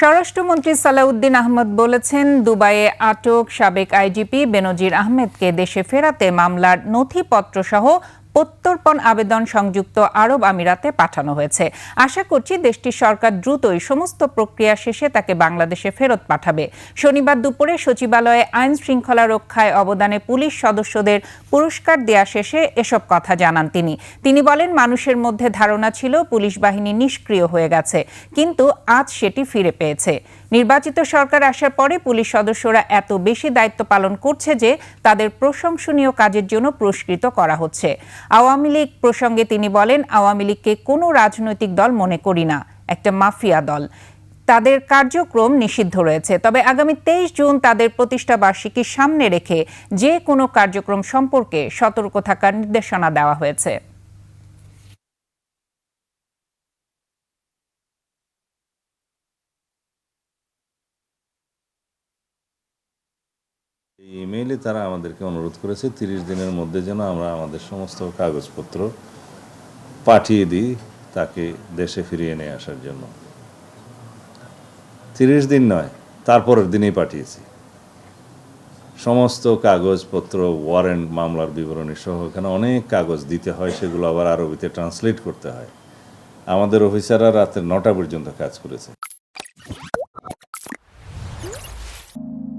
স্বরাষ্ট্রমন্ত্রী সালাউদ্দিন আহমদ বলেছেন, দুবাইয়ে আটক সাবেক আইজিপি বেনজির আহমেদকে দেশে ফেরাতে মামলার নথিপত্রসহ প্রত্যর্পণ আবেদন সংযুক্ত আরব আমিরাতে পাঠানো হয়েছে। আশা করছি দেশটির সরকার দ্রুতই সমস্ত প্রক্রিয়া শেষে তাকে বাংলাদেশে ফেরত পাঠাবে। শনিবার দুপুরে সচিবালয়ে আইন শৃঙ্খলা রক্ষায় অবদানে পুলিশ সদস্যদের পুরস্কার দেয়া শেষে এসব কথা জানান তিনি বলেন, মানুষের মধ্যে ধারণা ছিল পুলিশ বাহিনী নিষ্ক্রিয় হয়ে গেছে, কিন্তু আজ সেটি ফিরে পেয়েছে। নির্বাচিত সরকার আসার পরে পুলিশ সদস্যরা এত বেশি দায়িত্ব পালন করছে যে তাদের প্রশংসনীয় কাজের জন্য পুরস্কৃত করা হচ্ছে। আওয়ামী লীগ প্রসঙ্গে তিনি বলেন, আওয়ামী লীগকে কোনো রাজনৈতিক দল মনে করি না, একটা মাফিয়া দল। তাদের কার্যক্রম নিষিদ্ধ রয়েছে, তবে আগামী 23 জুন তাদের প্রতিষ্ঠা বার্ষিকীর সামনে রেখে যে কোনো কার্যক্রম সম্পর্কে সতর্ক থাকার নির্দেশনা দেওয়া হয়েছে। ইমেইলে তারা আমাদেরকে অনুরোধ করেছে 30 দিনের মধ্যে যেন আমরা আমাদের সমস্ত কাগজপত্র পাঠিয়ে দিই তাকে দেশে ফিরিয়ে নিয়ে আসার জন্য। 30 দিন নয়, তারপরের দিনেই পাঠিয়েছি। সমস্ত কাগজপত্র, ওয়ারেন্ট, মামলার বিবরণী সহ এখানে অনেক কাগজ দিতে হয়, সেগুলো আবার আরবিতে ট্রান্সলেট করতে হয়। আমাদের অফিসাররা রাতের 9টা পর্যন্ত কাজ করেছে।